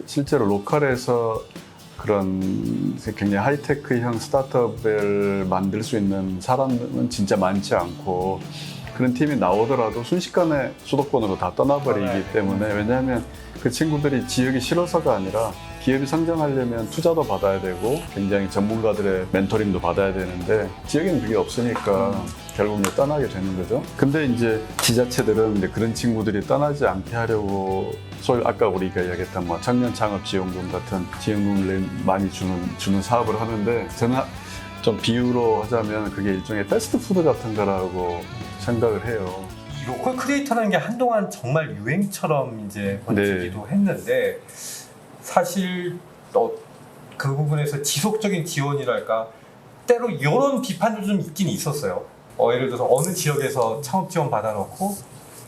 실제로 로컬에서 그런 굉장히 하이테크형 스타트업을 만들 수 있는 사람은 진짜 많지 않고, 그런 팀이 나오더라도 순식간에 수도권으로 다 떠나버리기 때문에, 왜냐하면 그 친구들이 지역이 싫어서가 아니라 기업이 성장하려면 투자도 받아야 되고 굉장히 전문가들의 멘토링도 받아야 되는데 지역에는 그게 없으니까 결국 이제 떠나게 되는 거죠. 근데 이제 지자체들은 이제 그런 친구들이 떠나지 않게 하려고 소위 아까 우리가 이야기했던 뭐 청년 창업 지원금 같은 지원금을 많이 주는 사업을 하는데, 저는 좀 비유로 하자면 그게 일종의 패스트푸드 같은 거라고 생각을 해요. 이 로컬 크리에이터라는 게 한동안 정말 유행처럼 이제 번지기도 했는데, 사실 그 부분에서 지속적인 지원이랄까, 때로 이런 비판도 좀 있긴 있었어요. 예를 들어서 어느 지역에서 창업 지원 받아놓고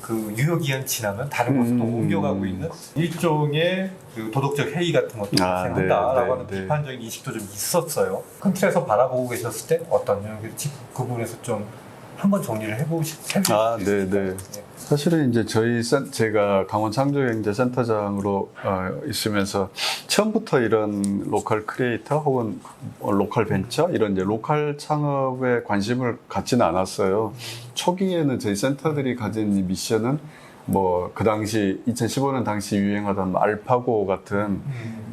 그 유효기한 지나면 다른 곳으로 옮겨가고 있는 일종의 그 도덕적 해이 같은 것도 발생한다라고 하는 비판적인 인식도 좀 있었어요. 큰 틀에서 바라보고 계셨을 때 어떤 그 부분에서 좀 한번 정리를 해보시죠. 네. 사실은 이제 제가 강원 창조경제센터장으로 있으면서 처음부터 이런 로컬 크리에이터 혹은 로컬 벤처 이런 이제 로컬 창업에 관심을 갖지는 않았어요. 초기에는 저희 센터들이 가진 이 미션은 뭐 그 당시 2015년 당시 유행하던 알파고 같은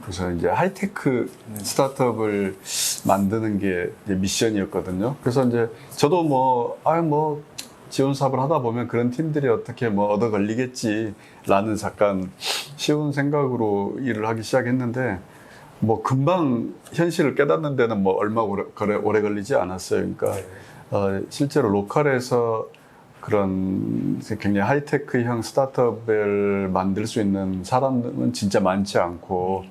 그래서 이제 하이테크 스타트업을 만드는 게 이제 미션이었거든요. 그래서 이제 저도 지원 사업을 하다 보면 그런 팀들이 어떻게 얻어 걸리겠지라는 잠깐 쉬운 생각으로 일을 하기 시작했는데, 금방 현실을 깨닫는 데는 얼마 오래 걸리지 않았어요. 그러니까 실제로 로컬에서 그런 굉장히 하이테크형 스타트업을 만들 수 있는 사람은 진짜 많지 않고,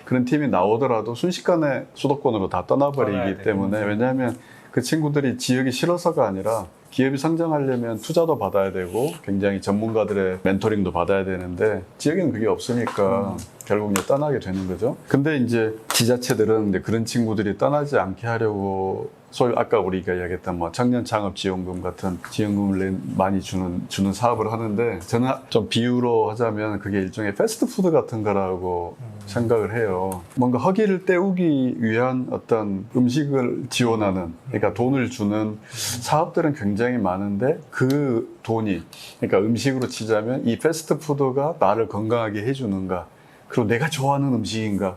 그런 팀이 나오더라도 순식간에 수도권으로 다 떠나버리기 때문에, 왜냐하면 그 친구들이 지역이 싫어서가 아니라 기업이 성장하려면 투자도 받아야 되고 굉장히 전문가들의 멘토링도 받아야 되는데 지역에는 그게 없으니까 결국 이제 떠나게 되는 거죠. 근데 이제 지자체들은 이제 그런 친구들이 떠나지 않게 하려고 소위 아까 우리가 이야기했던 청년 창업 지원금 같은 지원금을 많이 주는 사업을 하는데, 저는 좀 비유로 하자면 그게 일종의 패스트푸드 같은 거라고 생각을 해요. 뭔가 허기를 때우기 위한 어떤 음식을 지원하는, 그러니까 돈을 주는 사업들은 굉장히 많은데, 그 돈이, 그러니까 음식으로 치자면 이 패스트푸드가 나를 건강하게 해주는가, 그리고 내가 좋아하는 음식인가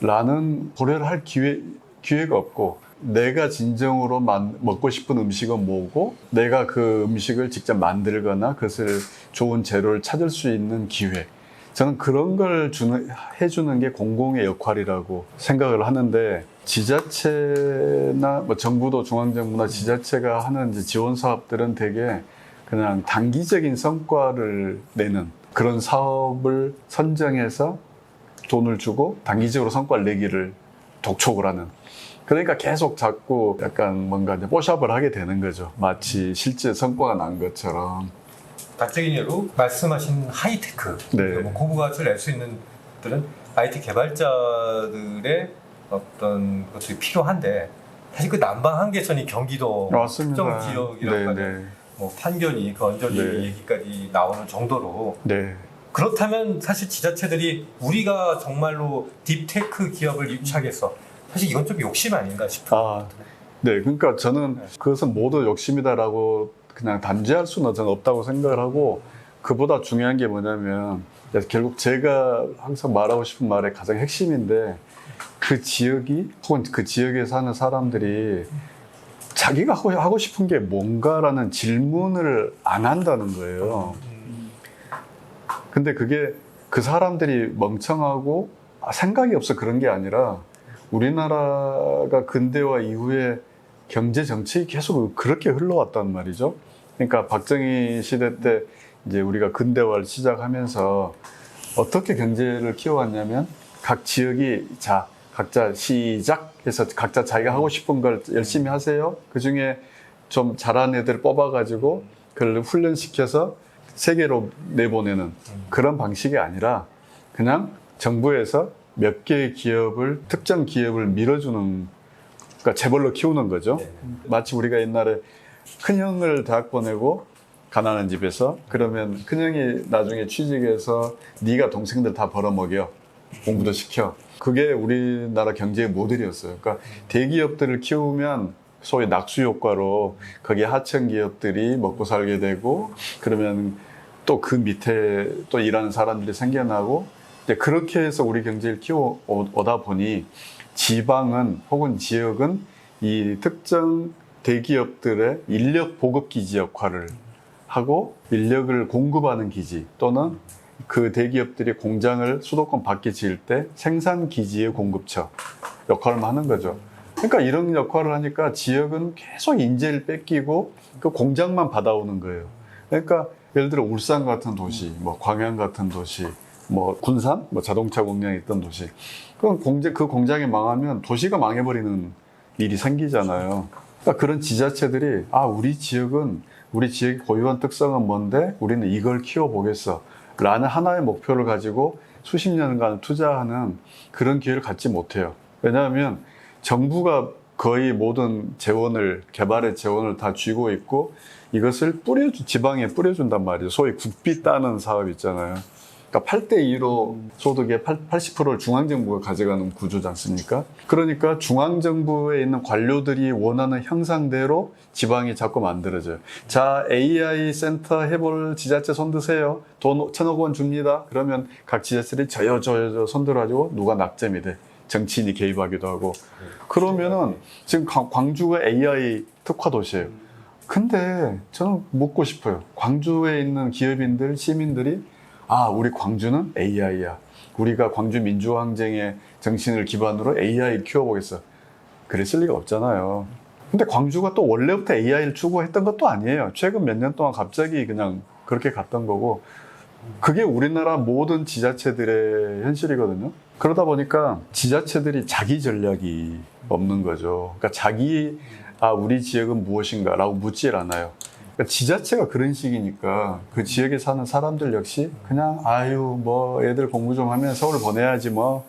라는 고려를 할 기회가 없고, 내가 진정으로 먹고 싶은 음식은 뭐고, 내가 그 음식을 직접 만들거나 그것을 좋은 재료를 찾을 수 있는 기회, 저는 그런 걸 해주는 게 공공의 역할이라고 생각을 하는데, 지자체나 정부도 중앙정부나 지자체가 하는 지원 사업들은 되게 그냥 단기적인 성과를 내는 그런 사업을 선정해서 돈을 주고 단기적으로 성과를 내기를 독촉을 하는, 그러니까 계속 자꾸 약간 뭔가 이제 뽀샵을 하게 되는 거죠. 마치 실제 성과가 난 것처럼. 단적인 예로 말씀하신 하이테크, 고부가치를 낼 수 있는 것들은 IT 개발자들의 어떤 것들이 필요한데, 사실 그 남방 한계선이 경기도 특정 지역이라고 하면 판교니 그 언저리 얘기까지 나오는 정도로, 그렇다면 사실 지자체들이 우리가 정말로 딥테크 기업을 유치하겠어, 사실 이건 좀 욕심 아닌가 싶어요. 그러니까 저는 그것은 모두 욕심이다라고 그냥 단죄할 수는 저는 없다고 생각을 하고, 그보다 중요한 게 뭐냐면 결국 제가 항상 말하고 싶은 말의 가장 핵심인데, 그 지역이 혹은 그 지역에 사는 사람들이 자기가 하고 싶은 게 뭔가라는 질문을 안 한다는 거예요. 근데 그게 그 사람들이 멍청하고 생각이 없어 그런 게 아니라, 우리나라가 근대화 이후에 경제 정책이 계속 그렇게 흘러왔단 말이죠. 그러니까 박정희 시대 때 이제 우리가 근대화를 시작하면서 어떻게 경제를 키워왔냐면, 각 지역이 각자 시작해서 각자 자기가 하고 싶은 걸 열심히 하세요. 그 중에 좀 잘하는 애들 뽑아가지고 그걸 훈련시켜서 세계로 내보내는 그런 방식이 아니라, 그냥 정부에서 몇 개의 특정 기업을 밀어주는, 그러니까 재벌로 키우는 거죠. 마치 우리가 옛날에 큰형을 대학 보내고 가난한 집에서. 그러면 큰형이 나중에 취직해서 네가 동생들 다 벌어먹여. 공부도 시켜. 그게 우리나라 경제의 모델이었어요. 그러니까 대기업들을 키우면 소위 낙수 효과로 거기에 하청 기업들이 먹고 살게 되고, 그러면 또 그 밑에 또 일하는 사람들이 생겨나고, 이제 그렇게 해서 우리 경제를 키워오다 보니 지방은 혹은 지역은 이 특정 대기업들의 인력 보급 기지 역할을 하고, 인력을 공급하는 기지 또는 그 대기업들이 공장을 수도권 밖에 지을 때 생산 기지의 공급처 역할을 하는 거죠. 그러니까 이런 역할을 하니까 지역은 계속 인재를 뺏기고 그 공장만 받아오는 거예요. 그러니까 예를 들어 울산 같은 도시, 뭐 광양 같은 도시, 뭐 군산, 뭐 자동차 공장이 있던 도시. 그럼 그 공장이 망하면 도시가 망해버리는 일이 생기잖아요. 그러니까 그런 지자체들이 우리 지역의 고유한 특성은 뭔데 우리는 이걸 키워보겠어 라는 하나의 목표를 가지고 수십 년간 투자하는 그런 기회를 갖지 못해요. 왜냐하면 정부가 거의 모든 개발의 재원을 다 쥐고 있고 이것을 지방에 뿌려준단 말이에요. 소위 국비 따는 사업 있잖아요. 그러니까 8대2로 소득의 80%를 중앙정부가 가져가는 구조지 않습니까? 그러니까 중앙정부에 있는 관료들이 원하는 형상대로 지방이 자꾸 만들어져요. 자, AI 센터 해볼 지자체 손드세요. 돈 1,000억 원 줍니다. 그러면 각 지자체들이 저요 손들어가지고 누가 낙점이 돼. 정치인이 개입하기도 하고. 그러면은 지금 광주가 AI 특화 도시예요. 근데 저는 묻고 싶어요. 광주에 있는 기업인들, 시민들이 우리 광주는 AI야. 우리가 광주 민주항쟁의 정신을 기반으로 AI를 키워보겠어. 그랬을 리가 없잖아요. 근데 광주가 또 원래부터 AI를 추구했던 것도 아니에요. 최근 몇 년 동안 갑자기 그냥 그렇게 갔던 거고, 그게 우리나라 모든 지자체들의 현실이거든요. 그러다 보니까 지자체들이 자기 전략이 없는 거죠. 그러니까 우리 지역은 무엇인가 라고 묻질 않아요. 그러니까 지자체가 그런 식이니까 그 지역에 사는 사람들 역시 그냥 애들 공부 좀 하면 서울 보내야지 뭐.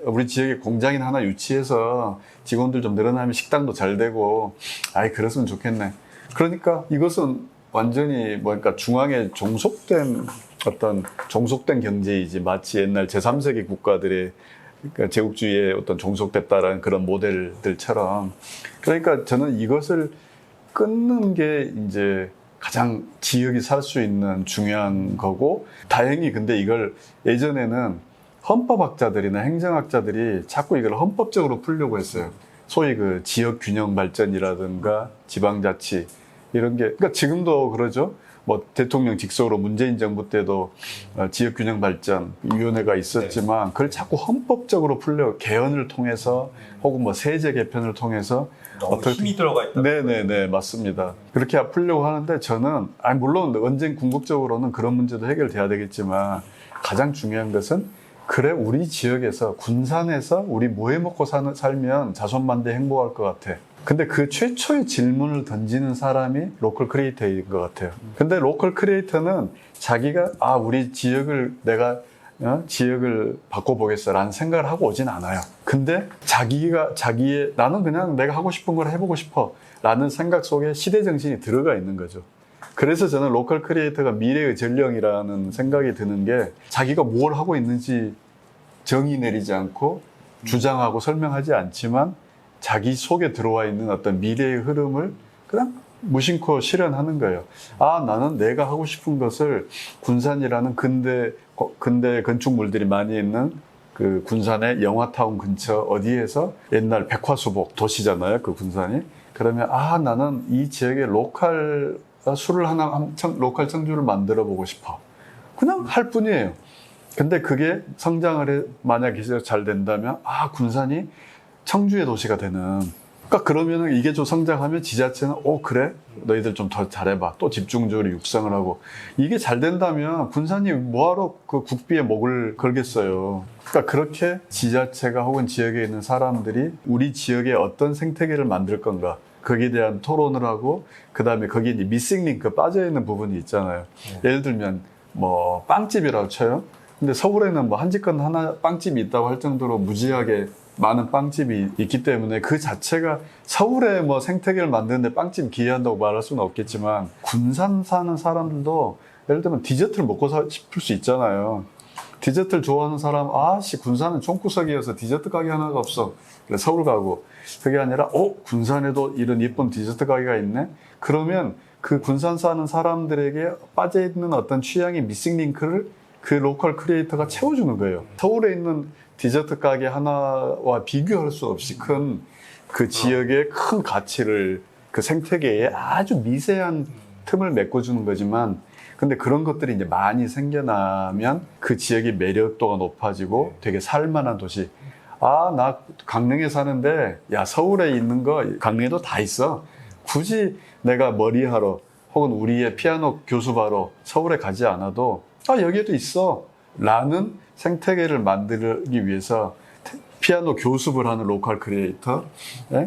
우리 지역에 공장이나 하나 유치해서 직원들 좀 늘어나면 식당도 잘 되고, 그랬으면 좋겠네. 그러니까 이것은 완전히 중앙에 종속된 경제이지, 마치 옛날 제3세계 국가들의 그러니까 제국주의에 종속됐다라는 그런 모델들처럼. 그러니까 저는 이것을 끊는 게 이제 가장 지역이 살 수 있는 중요한 거고, 다행히 근데 이걸 예전에는 헌법학자들이나 행정학자들이 자꾸 이걸 헌법적으로 풀려고 했어요. 소위 그 지역 균형 발전이라든가 지방자치 이런 게, 그러니까 지금도 그러죠. 뭐 대통령 직속으로 문재인 정부 때도 지역균형 발전 위원회가 있었지만 그걸 자꾸 헌법적으로 개헌을 통해서 혹은 뭐 세제 개편을 통해서 너무 힘이 들어가 있다. 네네네, 맞습니다. 그렇게 풀려고 하는데 저는 물론 언젠 궁극적으로는 그런 문제도 해결돼야 되겠지만 가장 중요한 것은 우리 지역에서 군산에서 우리 뭐 해 먹고 살면 자손만대 행복할 것 같아. 근데 그 최초의 질문을 던지는 사람이 로컬 크리에이터인 것 같아요. 근데 로컬 크리에이터는 자기가 우리 지역을 지역을 바꿔보겠어 라는 생각을 하고 오진 않아요. 근데 나는 그냥 내가 하고 싶은 걸 해보고 싶어 라는 생각 속에 시대정신이 들어가 있는 거죠. 그래서 저는 로컬 크리에이터가 미래의 전령이라는 생각이 드는 게, 자기가 뭘 하고 있는지 정의 내리지 않고 주장하고 설명하지 않지만 자기 속에 들어와 있는 어떤 미래의 흐름을 그냥 무심코 실현하는 거예요. 나는 내가 하고 싶은 것을 군산이라는 근대 건축물들이 많이 있는 그 군산의 영화타운 근처 어디에서 옛날 백화수복 도시잖아요, 그 군산이. 그러면 나는 이 지역의 로컬 청주를 만들어 보고 싶어. 그냥 할 뿐이에요. 근데 그게 만약에 잘 된다면 군산이 청주의 도시가 되는. 그러니까 그러면은 이게 좀 성장하면 지자체는 그래? 너희들 좀 더 잘해봐. 또 집중적으로 육성을 하고. 이게 잘 된다면 군산이 뭐하러 그 국비에 목을 걸겠어요. 그러니까 그렇게 지자체가 혹은 지역에 있는 사람들이 우리 지역에 어떤 생태계를 만들 건가, 거기에 대한 토론을 하고, 그 다음에 거기에 이제 미싱 링크 빠져있는 부분이 있잖아요. 예를 들면 빵집이라고 쳐요. 근데 서울에는 한 집건 하나 빵집이 있다고 할 정도로 무지하게 많은 빵집이 있기 때문에 그 자체가 서울에 뭐 생태계를 만드는데 빵집 기여한다고 말할 수는 없겠지만 군산 사는 사람들도 예를 들면 디저트를 먹고 싶을 수 있잖아요. 디저트를 좋아하는 사람, 아씨 군산은 총구석이어서 디저트 가게 하나가 없어. 그래 서울 가고 그게 아니라 군산에도 이런 예쁜 디저트 가게가 있네. 그러면 그 군산 사는 사람들에게 빠져있는 어떤 취향의 미싱 링크를 그 로컬 크리에이터가 채워주는 거예요. 서울에 있는 디저트 가게 하나와 비교할 수 없이 큰 그 지역의 큰 가치를 그 생태계에 아주 미세한 틈을 메꿔주는 거지만 근데 그런 것들이 이제 많이 생겨나면 그 지역의 매력도가 높아지고 되게 살만한 도시. 나 강릉에 사는데 야 서울에 있는 거 강릉에도 다 있어. 굳이 내가 머리하러 혹은 우리의 피아노 교습하러 서울에 가지 않아도 여기에도 있어 라는 생태계를 만들기 위해서 피아노 교습을 하는 로컬 크리에이터,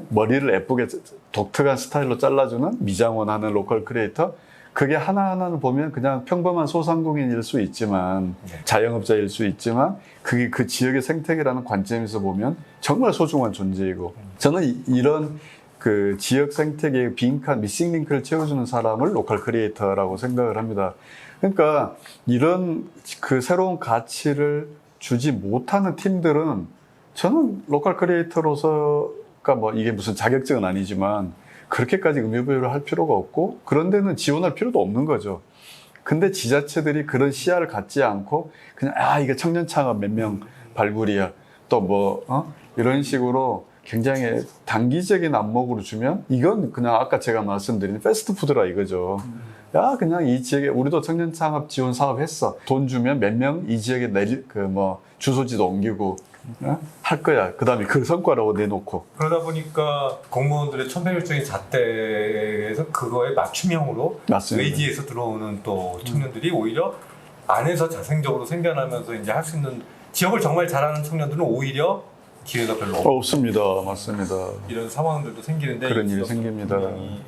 머리를 예쁘게 독특한 스타일로 잘라주는 미장원 하는 로컬 크리에이터, 그게 하나하나를 보면 그냥 평범한 소상공인일 수 있지만 자영업자일 수 있지만 그게 그 지역의 생태계라는 관점에서 보면 정말 소중한 존재이고 저는 이런 그 지역 생태계의 빈칸 미싱 링크를 채워주는 사람을 로컬 크리에이터라고 생각을 합니다. 그러니까 이런 그 새로운 가치를 주지 못하는 팀들은 저는 로컬 크리에이터로서가 뭐 이게 무슨 자격증은 아니지만 그렇게까지 의미부여를 할 필요가 없고 그런 데는 지원할 필요도 없는 거죠. 근데 지자체들이 그런 시야를 갖지 않고 그냥 이게 청년 창업 몇 명 발굴이야 또 뭐 이런 식으로 굉장히 단기적인 안목으로 주면 이건 그냥 아까 제가 말씀드린 패스트푸드라 이거죠. 그냥 이 지역에 우리도 청년 창업 지원 사업 했어. 돈 주면 몇 명 이 지역에 주소지도 옮기고 할 거야. 그 다음에 그 성과라고 내놓고. 그러다 보니까 공무원들의 천편일적인 잣대에서 그거에 맞춤형으로 맞습니다. 외지에서 들어오는 또 청년들이 오히려 안에서 자생적으로 생겨나면서 이제 할 수 있는 지역을 정말 잘하는 청년들은 오히려 기회가 별로 없습니다. 맞습니다. 이런 상황들도 생기는데 그런 일이 생깁니다. 분명히,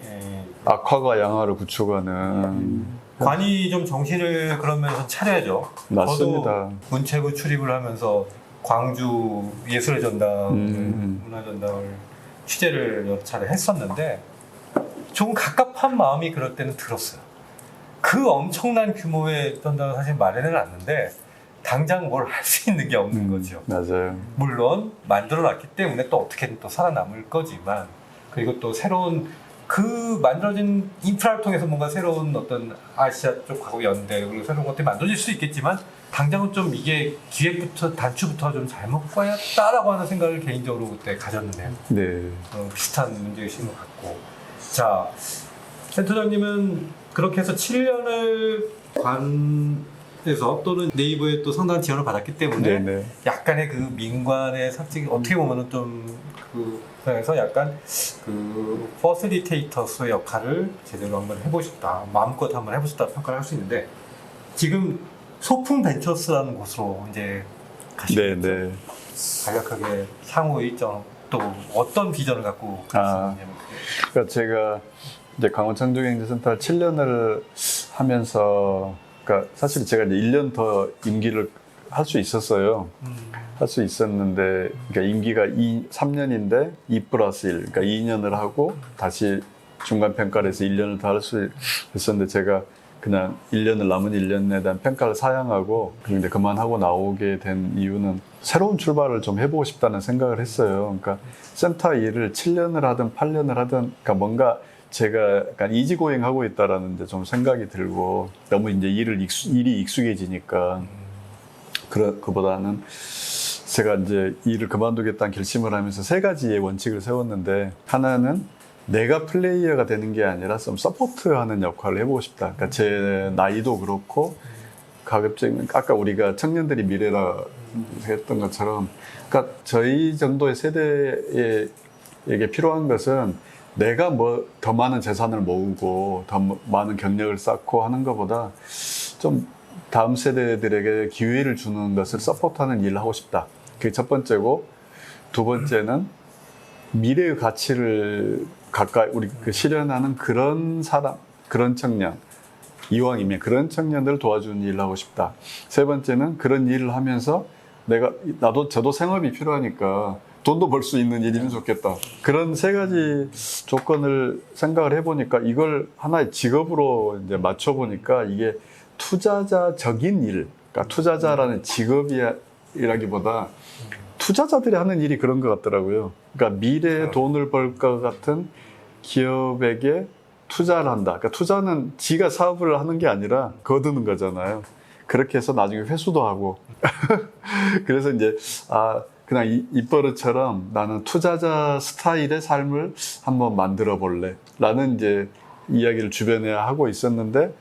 악화가 양화를 구축하는. 관이 좀 정신을 그러면서 차려야죠. 맞습니다. 저도 문체부 출입을 하면서 광주 예술의 전당, 문화전당을 취재를 여러 차례 했었는데 조금 갑갑한 마음이 그럴 때는 들었어요. 그 엄청난 규모의 전당을 사실 마련해 놨는데 당장 뭘 할 수 있는 게 없는 거죠. 맞아요. 물론 만들어놨기 때문에 또 어떻게든 또 살아남을 거지만 그리고 또 새로운 그 만들어진 인프라를 통해서 뭔가 새로운 어떤 아시아 쪽하고 연대 그리고 새로운 것들이 만들어질 수 있겠지만 당장은 좀 이게 기획부터 단추부터 좀 잘못 봐야겠다라고 하는 생각을 개인적으로 그때 가졌는데요. 네. 비슷한 문제의식을 갖고. 자, 센터장님은 그렇게 해서 7년을 관에서 또는 네이버에 또 상당한 지원을 받았기 때문에 네네. 약간의 그 민관의 솔직히 어떻게 보면은 좀 그래서 약간 그 퍼실리테이터스의 역할을 제대로 한번 해보셨다, 마음껏 한번 해보셨다 평가를 할 수 있는데 지금 소풍 벤처스라는 곳으로 이제 가시겠죠. 네네. 간략하게 향후 일정 또 어떤 비전을 갖고 가시느냐면 그러니까 제가 이제 강원창조경제센터 7년을 하면서 그러니까 사실 제가 이제 1년 더 임기를 할 수 있었어요. 할 수 있었는데 그러니까 임기가 3년인데 2+1 그러니까 2년을 하고 다시 중간 평가를 해서 1년을 더 할 수 있었는데 제가 그냥 1년을 남은 1년에 대한 평가를 사양하고 이제 그만하고 나오게 된 이유는 새로운 출발을 좀 해보고 싶다는 생각을 했어요. 그러니까 센터 일을 7년을 하든 8년을 하든 그러니까 뭔가 제가 약간 이지고잉하고 있다라는 이제 좀 생각이 들고 너무 이제 일이 익숙해지니까 그보다는 제가 이제 일을 그만두겠다는 결심을 하면서 3가지의 원칙을 세웠는데 하나는 내가 플레이어가 되는 게 아니라 좀 서포트하는 역할을 해보고 싶다. 그러니까 제 나이도 그렇고 가급적이면 아까 우리가 청년들이 미래라 했던 것처럼 그러니까 저희 정도의 세대에게 필요한 것은 내가 뭐 더 많은 재산을 모으고 더 많은 경력을 쌓고 하는 것보다 좀 다음 세대들에게 기회를 주는 것을 서포트하는 일을 하고 싶다. 그게 첫 번째고 두 번째는 미래의 가치를 가까이 우리 실현하는 그런 사람, 그런 청년, 이왕이면 그런 청년들을 도와주는 일을 하고 싶다. 세 번째는 그런 일을 하면서 저도 생업이 필요하니까 돈도 벌 수 있는 일이면 좋겠다. 그런 세 가지 조건을 생각을 해보니까 이걸 하나의 직업으로 이제 맞춰보니까 이게 투자자적인 일, 그러니까 투자자라는 직업이라기보다 투자자들이 하는 일이 그런 것 같더라고요. 그러니까 미래에 돈을 벌 것 같은 기업에게 투자를 한다. 그러니까 투자는 지가 사업을 하는 게 아니라 거두는 거잖아요. 그렇게 해서 나중에 회수도 하고. 그래서 이제 그냥 입버릇처럼 나는 투자자 스타일의 삶을 한번 만들어 볼래 라는 이제 이야기를 주변에 하고 있었는데,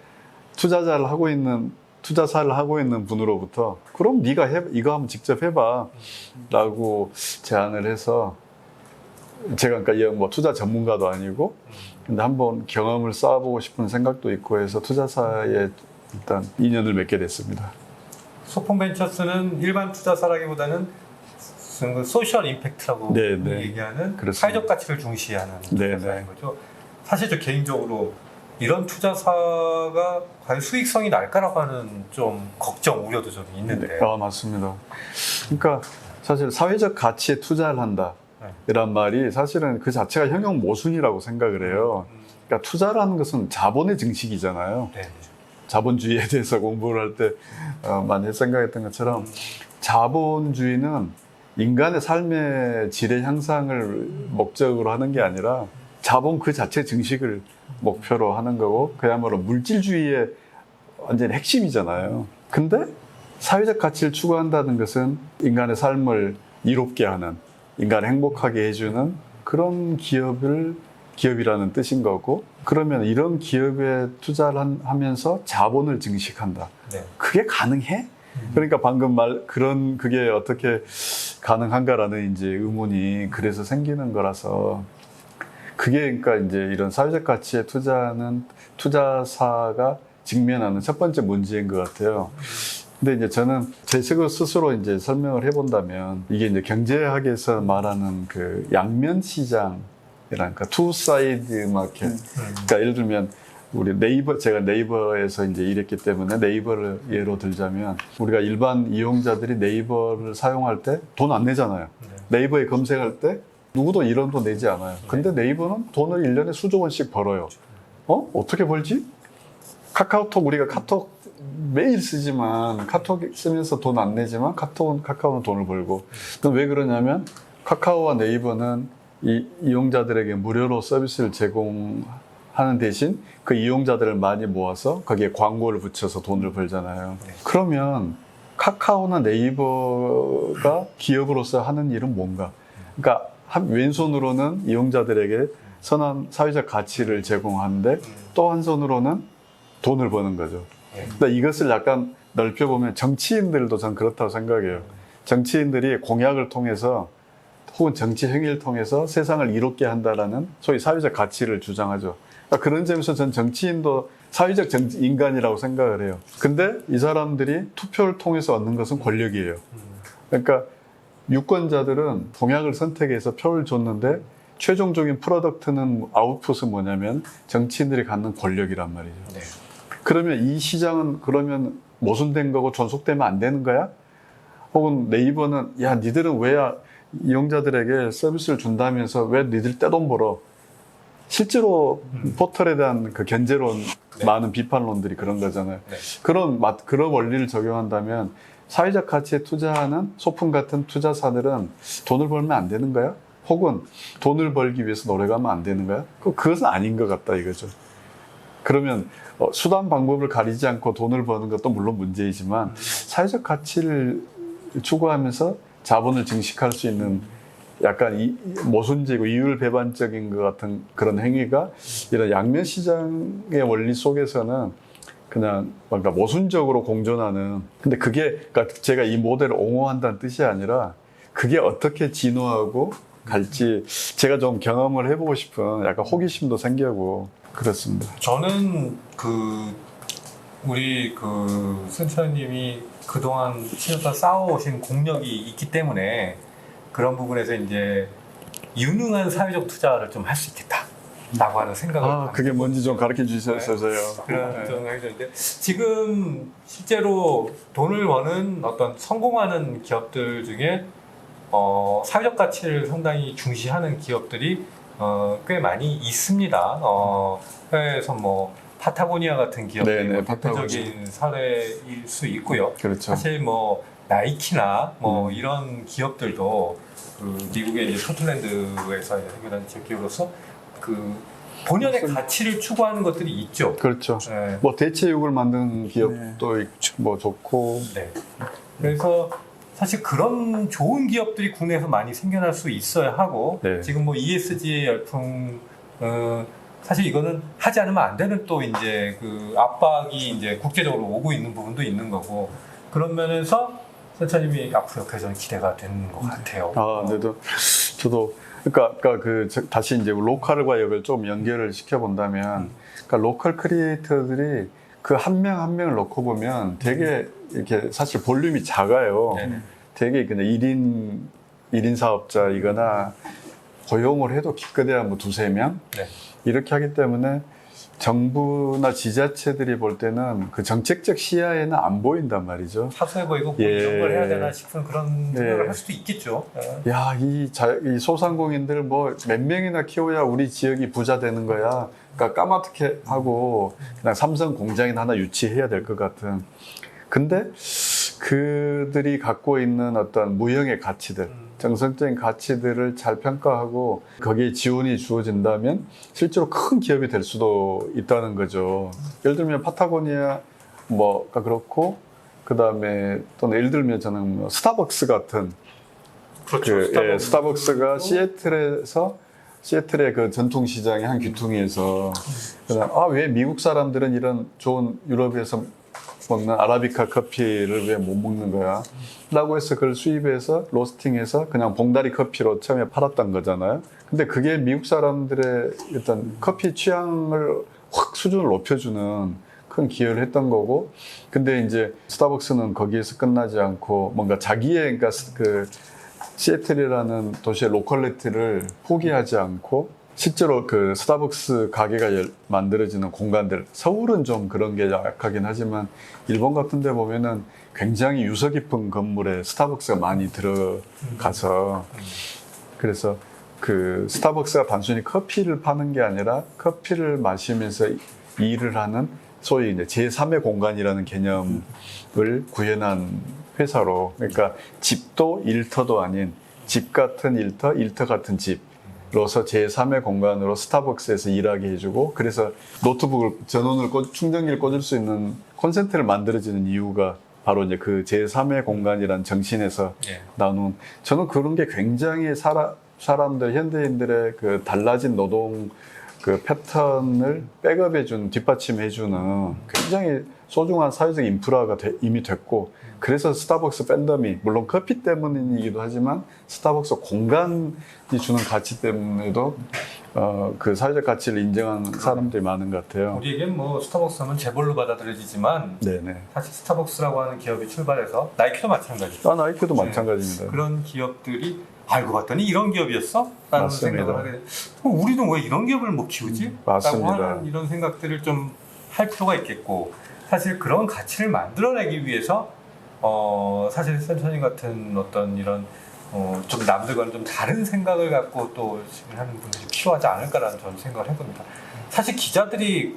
투자사를 하고 있는 분으로부터 그럼 네가 이거 한번 직접 해봐 라고 제안을 해서, 제가 그러니까 뭐 투자 전문가도 아니고 근데 한번 경험을 쌓아보고 싶은 생각도 있고 해서 투자사에 일단 인연을 맺게 됐습니다. 소풍벤처스는 일반 투자사라기보다는 그 소셜 임팩트라고 네. 얘기하는 그렇습니다. 사회적 가치를 중시하는 네, 투자사인 거죠. 사실 저 개인적으로 이런 투자사가 과연 수익성이 날까라고 하는 좀 걱정, 우려도 좀 있는데. 맞습니다. 그러니까 사실 사회적 가치에 투자를 한다 이란 말이 사실은 그 자체가 형용 모순이라고 생각을 해요. 그러니까 투자라는 것은 자본의 증식이잖아요. 네. 자본주의에 대해서 공부를 할 때 많이 생각했던 것처럼 자본주의는 인간의 삶의 질의 향상을 목적으로 하는 게 아니라 자본 그 자체 증식을 목표로 하는 거고, 그야말로 물질주의의 완전히 핵심이잖아요. 근데 사회적 가치를 추구한다는 것은 인간의 삶을 이롭게 하는, 인간을 행복하게 해주는 그런 기업이라는 뜻인 거고, 그러면 이런 기업에 투자를 하면서 자본을 증식한다. 네. 그게 가능해? 그러니까 방금 그게 어떻게 가능한가라는 이제 의문이 그래서 생기는 거라서, 그게 그러니까 이제 이런 사회적 가치에 투자하는 투자사가 직면하는 첫 번째 문제인 것 같아요. 근데 이제 저는 제 스스로 이제 설명을 해본다면, 이게 이제 경제학에서 말하는 그 양면 시장이라니까 투 사이드 마켓. 그러니까 예를 들면 우리 제가 네이버에서 이제 일했기 때문에 네이버를 예로 들자면, 우리가 일반 이용자들이 네이버를 사용할 때 돈 안 내잖아요. 네이버에 검색할 때 누구도 1원도 내지 않아요. 근데 네이버는 돈을 1년에 수조 원씩 벌어요. 어떻게 벌지? 우리가 카톡 매일 쓰지만, 카톡 쓰면서 돈 안 내지만 카카오는 돈을 벌고. 그럼 왜 그러냐면, 카카오와 네이버는 이용자들에게 무료로 서비스를 제공하는 대신 그 이용자들을 많이 모아서 거기에 광고를 붙여서 돈을 벌잖아요. 그러면 카카오나 네이버가 기업으로서 하는 일은 뭔가? 그러니까 왼손으로는 이용자들에게 선한 사회적 가치를 제공하는데, 또 한 손으로는 돈을 버는 거죠. 그러니까 이것을 약간 넓혀보면 정치인들도 전 그렇다고 생각해요. 정치인들이 공약을 통해서 혹은 정치 행위를 통해서 세상을 이롭게 한다라는 소위 사회적 가치를 주장하죠. 그러니까 그런 점에서 전 정치인도 사회적 인간이라고 생각을 해요. 근데 이 사람들이 투표를 통해서 얻는 것은 권력이에요. 그러니까 유권자들은 공약을 선택해서 표를 줬는데, 최종적인 프로덕트는, 아웃풋은 뭐냐면 정치인들이 갖는 권력이란 말이죠. 네. 그러면 이 시장은 그러면 모순된 거고 존속되면 안 되는 거야? 혹은 네이버는 야, 니들은 왜 이용자들에게 서비스를 준다면서 왜 니들 떼돈 벌어? 실제로 포털에 대한 그 견제론, 많은 비판론들이 그런 거잖아요. 그런 원리를 적용한다면 사회적 가치에 투자하는 소품 같은 투자사들은 돈을 벌면 안 되는 거야? 혹은 돈을 벌기 위해서 노력하면 안 되는 거야? 그것은 아닌 것 같다 이거죠. 그러면 수단 방법을 가리지 않고 돈을 버는 것도 물론 문제이지만, 사회적 가치를 추구하면서 자본을 증식할 수 있는 약간 모순적이고 이율배반적인 것 같은 그런 행위가 이런 양면 시장의 원리 속에서는 그냥 뭔가 모순적으로 공존하는, 근데 그게 그러니까 제가 이 모델을 옹호한다는 뜻이 아니라 그게 어떻게 진화하고 갈지 제가 좀 경험을 해보고 싶은 약간 호기심도 생기고 그렇습니다. 저는 우리 센터님이 그동안 치료사 쌓아오신 공력이 있기 때문에 그런 부분에서 이제 유능한 사회적 투자를 좀 할 수 있겠다라고 하는 생각을 그게 뭔지 좀 가르쳐 주셔서요. 그런 생각이 드는데, 지금 실제로 돈을 버는 어떤 성공하는 기업들 중에 사회적 가치를 상당히 중시하는 기업들이 꽤 많이 있습니다. 해외에서 뭐 파타고니아 같은 기업들이 네네, 뭐 파타고니아. 대표적인 사례일 수 있고요. 그렇죠. 사실 뭐 나이키나 뭐 이런 기업들도 그 미국의 이제 포틀랜드에서 생겨난 기업으로서 그 본연의 가치를 추구하는 것들이 있죠. 그렇죠. 네. 뭐 대체육을 만드는 기업도 뭐 좋고. 네. 그래서 사실 그런 좋은 기업들이 국내에서 많이 생겨날 수 있어야 하고 네. 지금 뭐 ESG 열풍 사실 이거는 하지 않으면 안 되는 또 이제 그 압박이 이제 국제적으로 오고 있는 부분도 있는 거고 그런 면에서 센터님이 앞으로 그래서 저는 기대가 되는 것 같아요. 아, 네, 저도 그러니까 아까 다시 이제 로컬과 이걸 좀 연결을 시켜 본다면, 그러니까 로컬 크리에이터들이 그 한 명 한 명을 놓고 보면 되게 이렇게 사실 볼륨이 작아요. 네네. 되게 그냥 1인 사업자이거나 고용을 해도 기껏해야 뭐 두세 명 네. 이렇게 하기 때문에 정부나 지자체들이 볼 때는 그 정책적 시야에는 안 보인단 말이죠. 사소해 보이고 뭐 예. 이런 걸 해야 되나 싶은 그런 생각을 네. 할 수도 있겠죠. 야, 이 소상공인들 뭐 몇 명이나 키워야 우리 지역이 부자 되는 거야. 그러니까 까맣게 하고 그냥 삼성 공장이나 하나 유치해야 될 것 같은. 근데 그들이 갖고 있는 어떤 무형의 가치들, 정성적인 가치들을 잘 평가하고 거기에 지원이 주어진다면 실제로 큰 기업이 될 수도 있다는 거죠. 예를 들면 파타고니아 뭐가 그렇고, 그 다음에 또는 예를 들면 저는 뭐 스타벅스 같은 그렇죠. 스타벅스가 시애틀의 그 전통시장의 한 귀퉁이에서 왜 미국 사람들은 이런 좋은 유럽에서 먹는 아라비카 커피를 왜 못 먹는 거야? 라고 해서 그걸 수입해서 로스팅해서 그냥 봉다리 커피로 처음에 팔았던 거잖아요. 근데 그게 미국 사람들의 일단 커피 취향을 확 수준을 높여주는 큰 기여를 했던 거고, 근데 이제 스타벅스는 거기에서 끝나지 않고 뭔가 자기의 그러니까 그 시애틀이라는 도시의 로컬리티를 포기하지 않고 실제로 그 스타벅스 가게가 만들어지는 공간들, 서울은 좀 그런 게 약하긴 하지만 일본 같은 데 보면은 굉장히 유서 깊은 건물에 스타벅스가 많이 들어가서, 그래서 그 스타벅스가 단순히 커피를 파는 게 아니라 커피를 마시면서 일을 하는 소위 이제 제3의 공간이라는 개념을 구현한 회사로, 그러니까 집도 일터도 아닌 집 같은 일터, 일터 같은 집로서 제3의 공간으로 스타벅스에서 일하게 해주고, 그래서 노트북을 전원을 충전기를 꽂을 수 있는 콘센트를 만들어지는 이유가 바로 이제 그 제3의 공간이라는 정신에서 나눈, 저는 그런 게 굉장히 사람들, 현대인들의 그 달라진 노동 그 패턴을 백업해준, 뒷받침해주는 굉장히 소중한 사회적 인프라가 이미 됐고, 그래서 스타벅스 팬덤이 물론 커피 때문이기도 하지만 스타벅스 공간이 주는 가치 때문에도 그 사회적 가치를 인정하는 사람들이 많은 것 같아요. 우리에겐 뭐 스타벅스 하면 재벌로 받아들여지지만 네네. 사실 스타벅스라고 하는 기업이 출발해서 나이키도 마찬가지죠. 나이키도 마찬가지입니다. 그런 기업들이 알고 봤더니 이런 기업이었어? 라는 맞습니다. 생각을 하게 돼. 우리는 왜 이런 기업을 못 키우지? 맞습니다. 라고 하는 이런 생각들을 좀 할 필요가 있겠고, 사실 그런 가치를 만들어내기 위해서 사실 센터님 같은 어떤 이런 좀 남들과는 좀 다른 생각을 갖고 또 하는 분들이 필요하지 않을까라는 저는 생각을 해봅니다. 사실 기자들이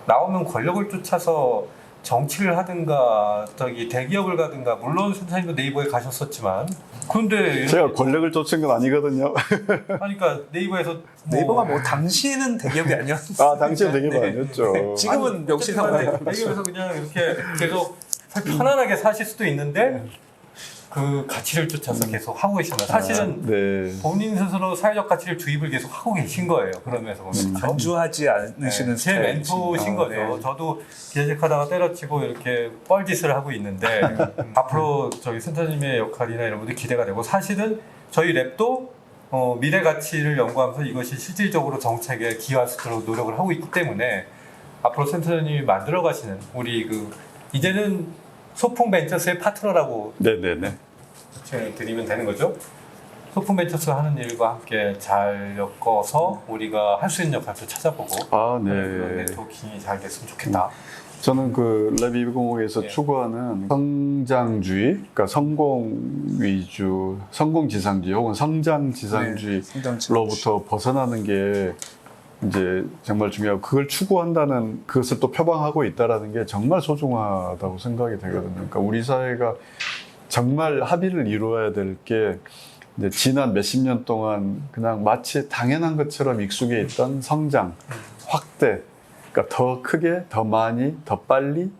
나오면 권력을 쫓아서 정치를 하든가 대기업을 가든가, 물론 센터님도 네이버에 가셨었지만, 그런데 제가 권력을 쫓은 건 아니거든요. 그러니까 네이버에서 네이버가 뭐 당시에는 대기업이 아니었어요. 당시엔 되게 아니었죠. 지금은 역시 대기업에서 그냥 이렇게 계속 편안하게 사실 수도 있는데 그 가치를 쫓아서 계속 하고 계신다. 사실은 네. 본인 스스로 사회적 가치를 주입을 계속 하고 계신 거예요. 그런 면에서 보면. 안주하지 않으시는 제 멘토신 거죠. 네. 저도 기자직하다가 때려치고 이렇게 뻘짓을 하고 있는데 앞으로 저희 센터님의 역할이나 이런 것들이 기대가 되고, 사실은 저희 랩도 미래 가치를 연구하면서 이것이 실질적으로 정책에 기여할 수 있도록 노력을 하고 있기 때문에 앞으로 센터님이 만들어 가시는 우리 이제는 소풍 벤처스의 파트너라고 네네네. 드리면 되는 거죠. 소풍 벤처스 하는 일과 함께 잘 엮어서 우리가 할 수 있는 역할도 찾아보고 네. 네트워킹이 잘 됐으면 좋겠다. 저는 그 랩250에서 예. 추구하는 성장주의, 그러니까 성공 위주, 성공 지상주의 혹은 성장 지상주의로부터 벗어나는 게 이제 정말 중요하고 그걸 추구한다는 그것을 또 표방하고 있다라는 게 정말 소중하다고 생각이 되거든요. 그러니까 우리 사회가 정말 합의를 이루어야 될 게 이제 지난 몇십 년 동안 그냥 마치 당연한 것처럼 익숙해 있던 성장, 확대, 그러니까 더 크게, 더 많이, 더 빨리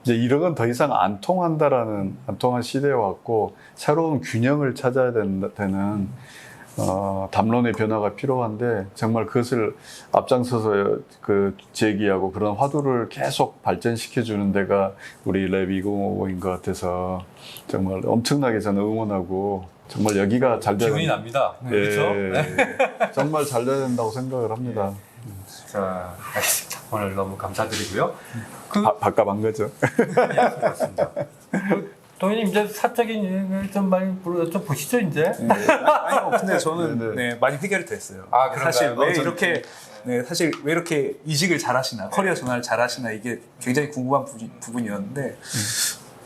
이제 이런 건 더 이상 안 통한 시대에 왔고 새로운 균형을 찾아야 되는 담론의 변화가 필요한데 정말 그것을 앞장서서 그 제기하고 그런 화두를 계속 발전시켜 주는 데가 우리 랩250인 것 같아서 정말 엄청나게 저는 응원하고 정말 여기가 잘 돼야 기운이 납니다. 예, 그렇죠? 네. 정말 잘 돼야 된다고 생각을 합니다. 자, 알겠습니다. 오늘 너무 감사드리고요. 밥값 안 거죠? 그렇습니다. 동현님 이제 사적인 얘기를 좀 많이 좀 보시죠 이제. 아니요, 근데 저는 네네. 네, 많이 해결이 됐어요. 아, 그런가요? 사실 왜 저는 이렇게 사실 왜 이렇게 이직을 잘하시나, 커리어 전환을 잘하시나 이게 굉장히 궁금한 부분이었는데.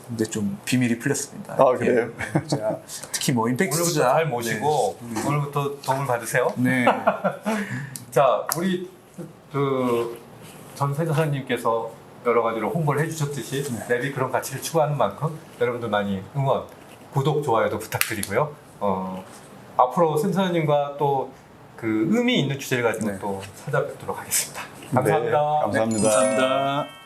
근데 좀 비밀이 풀렸습니다. 아, 그래요? 예, 제가 특히 뭐 임팩트 오늘부터 투자 잘 모시고 오늘부터 도움을 받으세요. 네. 자, 우리 그 전 센터장님께서 여러 가지로 홍보를 해주셨듯이 랩이 그런 가치를 추구하는 만큼 여러분들 많이 응원, 구독, 좋아요도 부탁드리고요. 앞으로 센터장님과 또 그 의미 있는 주제를 가지고 네. 또 찾아뵙도록 하겠습니다. 네, 감사합니다. 감사합니다. 감사합니다.